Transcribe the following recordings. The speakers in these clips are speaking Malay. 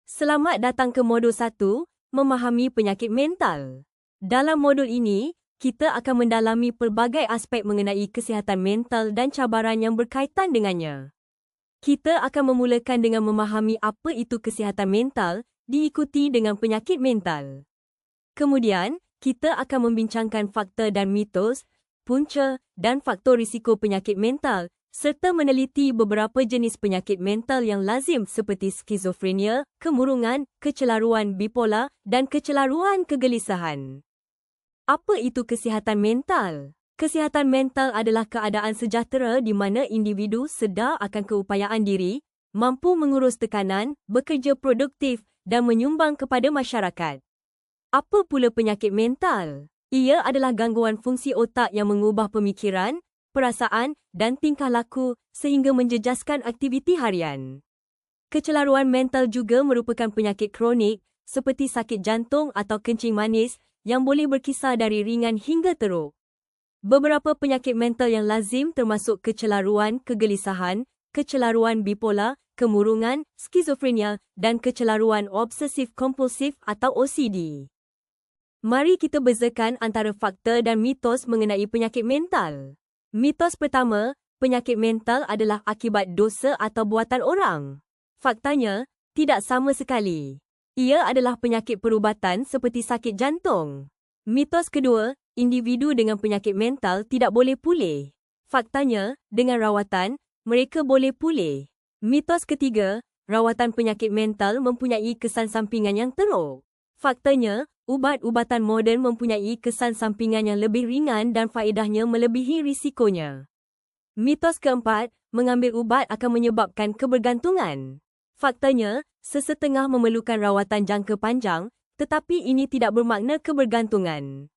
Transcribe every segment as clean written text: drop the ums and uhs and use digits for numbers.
Selamat datang ke modul 1, Memahami Penyakit Mental. Dalam modul ini, kita akan mendalami pelbagai aspek mengenai kesihatan mental dan cabaran yang berkaitan dengannya. Kita akan memulakan dengan memahami apa itu kesihatan mental, diikuti dengan penyakit mental. Kemudian, kita akan membincangkan fakta dan mitos, punca dan faktor risiko penyakit mental, serta meneliti beberapa jenis penyakit mental yang lazim seperti skizofrenia, kemurungan, kecelaruan bipolar dan kecelaruan kegelisahan. Apa itu kesihatan mental? Kesihatan mental adalah keadaan sejahtera di mana individu sedar akan keupayaan diri, mampu mengurus tekanan, bekerja produktif dan menyumbang kepada masyarakat. Apa pula penyakit mental? Ia adalah gangguan fungsi otak yang mengubah pemikiran, perasaan dan tingkah laku sehingga menjejaskan aktiviti harian. Kecelaruan mental juga merupakan penyakit kronik seperti sakit jantung atau kencing manis yang boleh berkisar dari ringan hingga teruk. Beberapa penyakit mental yang lazim termasuk kecelaruan kegelisahan, kecelaruan bipolar, kemurungan, skizofrenia dan kecelaruan obsesif kompulsif atau OCD. Mari kita bezakan antara fakta dan mitos mengenai penyakit mental. Mitos pertama, penyakit mental adalah akibat dosa atau buatan orang. Faktanya, tidak sama sekali. Ia adalah penyakit perubatan seperti sakit jantung. Mitos kedua, individu dengan penyakit mental tidak boleh pulih. Faktanya, dengan rawatan, mereka boleh pulih. Mitos ketiga, rawatan penyakit mental mempunyai kesan sampingan yang teruk. Faktanya, ubat-ubatan moden mempunyai kesan sampingan yang lebih ringan dan faedahnya melebihi risikonya. Mitos keempat, mengambil ubat akan menyebabkan kebergantungan. Faktanya, sesetengah memerlukan rawatan jangka panjang, tetapi ini tidak bermakna kebergantungan.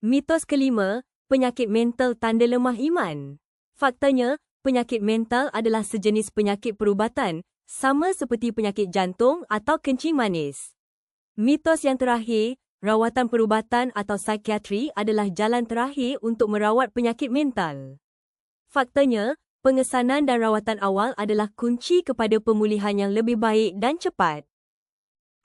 Mitos kelima, penyakit mental tanda lemah iman. Faktanya, penyakit mental adalah sejenis penyakit perubatan, sama seperti penyakit jantung atau kencing manis. Mitos yang terakhir, rawatan perubatan atau psikiatri adalah jalan terakhir untuk merawat penyakit mental. Faktanya, pengesanan dan rawatan awal adalah kunci kepada pemulihan yang lebih baik dan cepat.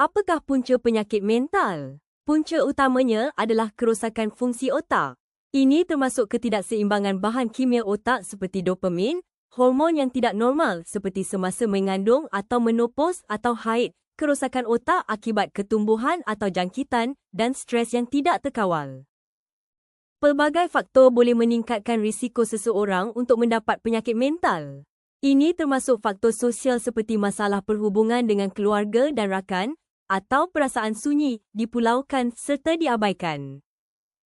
Apakah punca penyakit mental? Punca utamanya adalah kerosakan fungsi otak. Ini termasuk ketidakseimbangan bahan kimia otak seperti dopamin, hormon yang tidak normal seperti semasa mengandung atau menopause atau haid, kerosakan otak akibat ketumbuhan atau jangkitan dan stres yang tidak terkawal. Pelbagai faktor boleh meningkatkan risiko seseorang untuk mendapat penyakit mental. Ini termasuk faktor sosial seperti masalah perhubungan dengan keluarga dan rakan atau perasaan sunyi, dipulaukan serta diabaikan.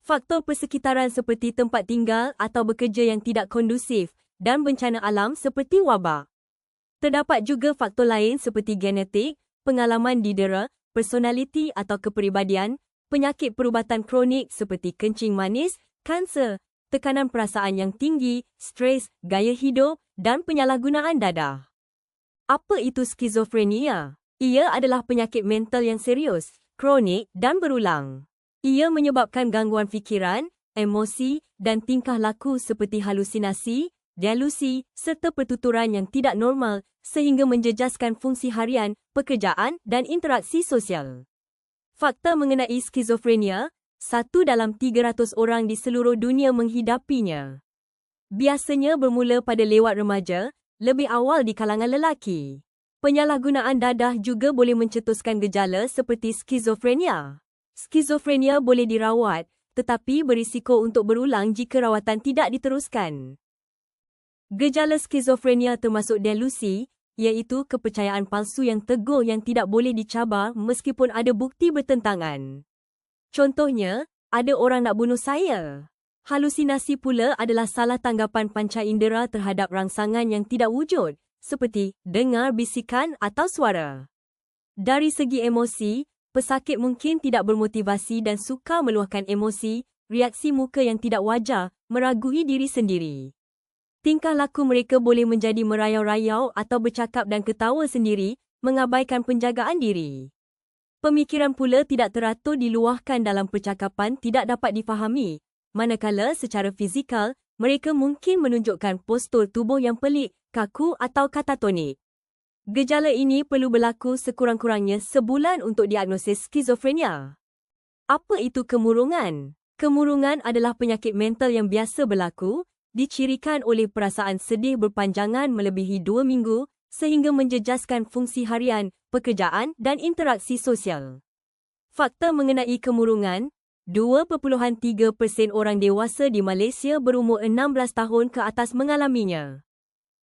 Faktor persekitaran seperti tempat tinggal atau bekerja yang tidak kondusif dan bencana alam seperti wabak. Terdapat juga faktor lain seperti genetik, pengalaman didera, personaliti atau kepribadian, penyakit perubatan kronik seperti kencing manis, kanser, tekanan perasaan yang tinggi, stres, gaya hidup dan penyalahgunaan dadah. Apa itu skizofrenia? Ia adalah penyakit mental yang serius, kronik dan berulang. Ia menyebabkan gangguan fikiran, emosi dan tingkah laku seperti halusinasi, delusi serta pertuturan yang tidak normal sehingga menjejaskan fungsi harian, pekerjaan dan interaksi sosial. Fakta mengenai skizofrenia, 1 dalam 300 orang di seluruh dunia menghidapinya. Biasanya bermula pada lewat remaja, lebih awal di kalangan lelaki. Penyalahgunaan dadah juga boleh mencetuskan gejala seperti skizofrenia. Skizofrenia boleh dirawat, tetapi berisiko untuk berulang jika rawatan tidak diteruskan. Gejala skizofrenia termasuk delusi, iaitu kepercayaan palsu yang teguh yang tidak boleh dicabar meskipun ada bukti bertentangan. Contohnya, ada orang nak bunuh saya. Halusinasi pula adalah salah tanggapan panca indera terhadap rangsangan yang tidak wujud, seperti dengar bisikan atau suara. Dari segi emosi, pesakit mungkin tidak bermotivasi dan suka meluahkan emosi, reaksi muka yang tidak wajar, meragui diri sendiri. Tingkah laku mereka boleh menjadi merayau-rayau atau bercakap dan ketawa sendiri, mengabaikan penjagaan diri. Pemikiran pula tidak teratur diluahkan dalam percakapan tidak dapat difahami, manakala secara fizikal, mereka mungkin menunjukkan postur tubuh yang pelik, kaku atau katatonik. Gejala ini perlu berlaku sekurang-kurangnya sebulan untuk diagnosis skizofrenia. Apa itu kemurungan? Kemurungan adalah penyakit mental yang biasa berlaku, dicirikan oleh perasaan sedih berpanjangan melebihi 2 minggu sehingga menjejaskan fungsi harian, pekerjaan dan interaksi sosial. Fakta mengenai kemurungan, 2.3% orang dewasa di Malaysia berumur 16 tahun ke atas mengalaminya.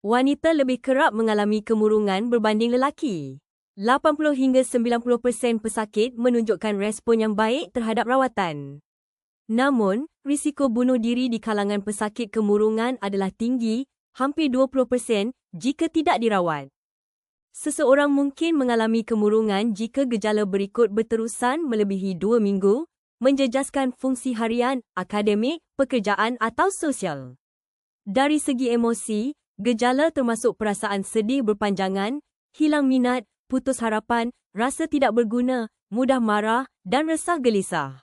Wanita lebih kerap mengalami kemurungan berbanding lelaki. 80 hingga 90% pesakit menunjukkan respon yang baik terhadap rawatan. Namun, risiko bunuh diri di kalangan pesakit kemurungan adalah tinggi, hampir 20% jika tidak dirawat. Seseorang mungkin mengalami kemurungan jika gejala berikut berterusan melebihi 2 minggu, menjejaskan fungsi harian, akademik, pekerjaan atau sosial. Dari segi emosi, gejala termasuk perasaan sedih berpanjangan, hilang minat, putus harapan, rasa tidak berguna, mudah marah dan resah gelisah.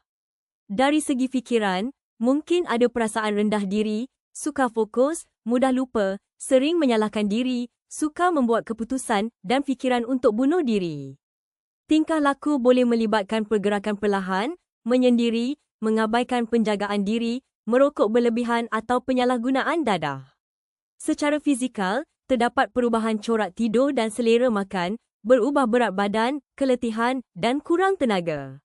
Dari segi fikiran, mungkin ada perasaan rendah diri, sukar fokus, mudah lupa, sering menyalahkan diri, suka membuat keputusan dan fikiran untuk bunuh diri. Tingkah laku boleh melibatkan pergerakan perlahan, menyendiri, mengabaikan penjagaan diri, merokok berlebihan atau penyalahgunaan dadah. Secara fizikal, terdapat perubahan corak tidur dan selera makan, berubah berat badan, keletihan dan kurang tenaga.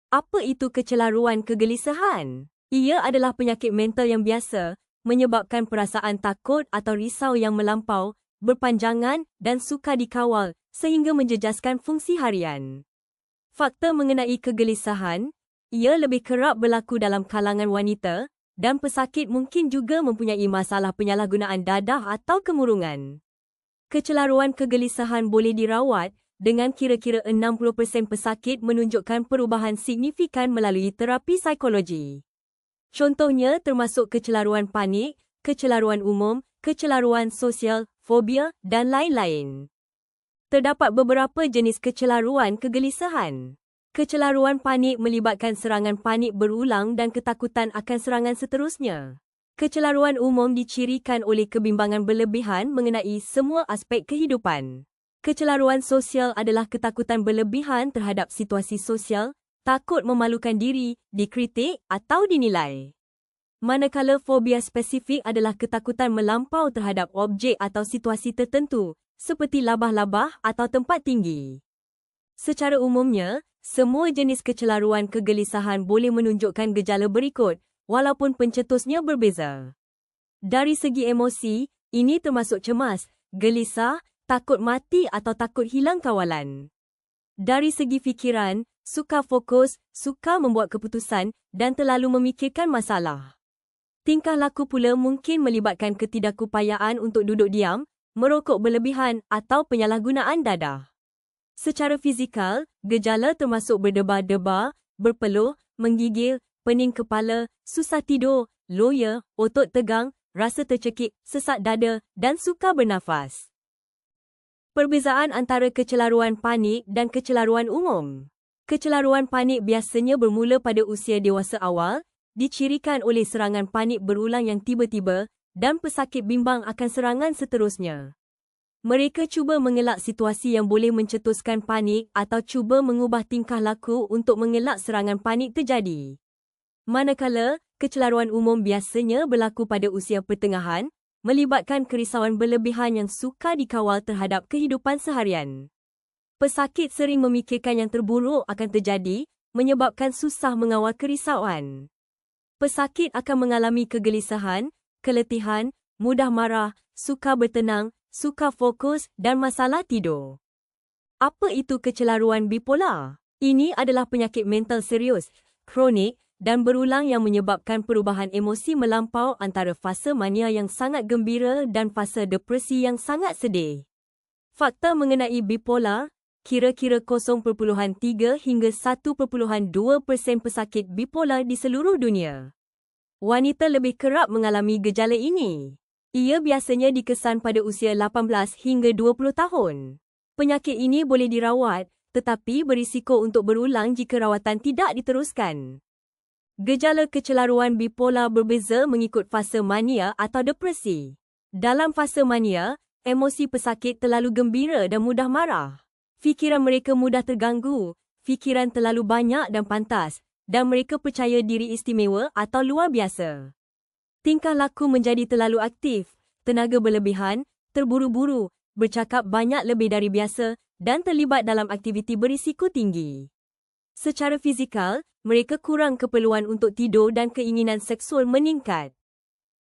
Apa itu kecelaruan kegelisahan? Ia adalah penyakit mental yang biasa, menyebabkan perasaan takut atau risau yang melampau, berpanjangan dan sukar dikawal sehingga menjejaskan fungsi harian. Fakta mengenai kegelisahan, ia lebih kerap berlaku dalam kalangan wanita dan pesakit mungkin juga mempunyai masalah penyalahgunaan dadah atau kemurungan. Kecelaruan kegelisahan boleh dirawat dengan kira-kira 60% pesakit menunjukkan perubahan signifikan melalui terapi psikologi. Contohnya termasuk kecelaruan panik, kecelaruan umum, kecelaruan sosial, fobia dan lain-lain. Terdapat beberapa jenis kecelaruan kegelisahan. Kecelaruan panik melibatkan serangan panik berulang dan ketakutan akan serangan seterusnya. Kecelaruan umum dicirikan oleh kebimbangan berlebihan mengenai semua aspek kehidupan. Kecelaruan sosial adalah ketakutan berlebihan terhadap situasi sosial, takut memalukan diri, dikritik atau dinilai. Manakala fobia spesifik adalah ketakutan melampau terhadap objek atau situasi tertentu, seperti labah-labah atau tempat tinggi. Secara umumnya, semua jenis kecelaruan kegelisahan boleh menunjukkan gejala berikut, walaupun pencetusnya berbeza. Dari segi emosi, ini termasuk cemas, gelisah, takut mati atau takut hilang kawalan. Dari segi fikiran, sukar fokus, sukar membuat keputusan dan terlalu memikirkan masalah. Tingkah laku pula mungkin melibatkan ketidakupayaan untuk duduk diam, merokok berlebihan atau penyalahgunaan dadah. Secara fizikal, gejala termasuk berdebar-debar, berpeluh, menggigil, pening kepala, susah tidur, loya, otot tegang, rasa tercekik, sesak dada dan sukar bernafas. Perbezaan antara kecelaruan panik dan kecelaruan umum. Kecelaruan panik biasanya bermula pada usia dewasa awal, dicirikan oleh serangan panik berulang yang tiba-tiba dan pesakit bimbang akan serangan seterusnya. Mereka cuba mengelak situasi yang boleh mencetuskan panik atau cuba mengubah tingkah laku untuk mengelak serangan panik terjadi. Manakala, kecelaruan umum biasanya berlaku pada usia pertengahan, melibatkan kerisauan berlebihan yang sukar dikawal terhadap kehidupan seharian. Pesakit sering memikirkan yang terburuk akan terjadi, menyebabkan susah mengawal kerisauan. Pesakit akan mengalami kegelisahan, keletihan, mudah marah, sukar bertenang, sukar fokus dan masalah tidur. Apa itu kecelaruan bipolar? Ini adalah penyakit mental serius, kronik dan berulang yang menyebabkan perubahan emosi melampau antara fasa mania yang sangat gembira dan fasa depresi yang sangat sedih. Fakta mengenai bipolar, kira-kira 0.3 hingga 1.2% pesakit bipolar di seluruh dunia. Wanita lebih kerap mengalami gejala ini. Ia biasanya dikesan pada usia 18 hingga 20 tahun. Penyakit ini boleh dirawat, tetapi berisiko untuk berulang jika rawatan tidak diteruskan. Gejala kecelaruan bipolar berbeza mengikut fasa mania atau depresi. Dalam fasa mania, Emosi pesakit terlalu gembira dan mudah marah. Fikiran mereka mudah terganggu, fikiran terlalu banyak dan pantas, dan mereka percaya diri istimewa atau luar biasa. Tingkah laku menjadi terlalu aktif, tenaga berlebihan, terburu-buru, bercakap banyak lebih dari biasa, dan terlibat dalam aktiviti berisiko tinggi. Secara fizikal, mereka kurang keperluan untuk tidur dan keinginan seksual meningkat.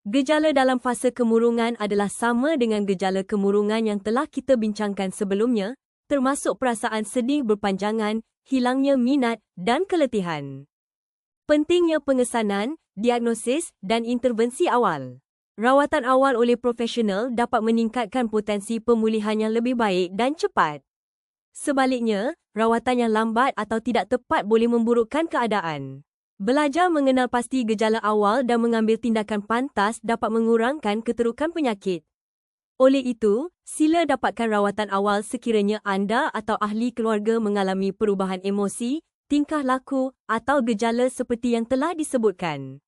Gejala dalam fasa kemurungan adalah sama dengan gejala kemurungan yang telah kita bincangkan sebelumnya, termasuk perasaan sedih berpanjangan, hilangnya minat dan keletihan. Pentingnya pengesanan, diagnosis dan intervensi awal. Rawatan awal oleh profesional dapat meningkatkan potensi pemulihan yang lebih baik dan cepat. Sebaliknya, rawatan yang lambat atau tidak tepat boleh memburukkan keadaan. Belajar mengenal pasti gejala awal dan mengambil tindakan pantas dapat mengurangkan keterukan penyakit. Oleh itu, sila dapatkan rawatan awal sekiranya anda atau ahli keluarga mengalami perubahan emosi, tingkah laku atau gejala seperti yang telah disebutkan.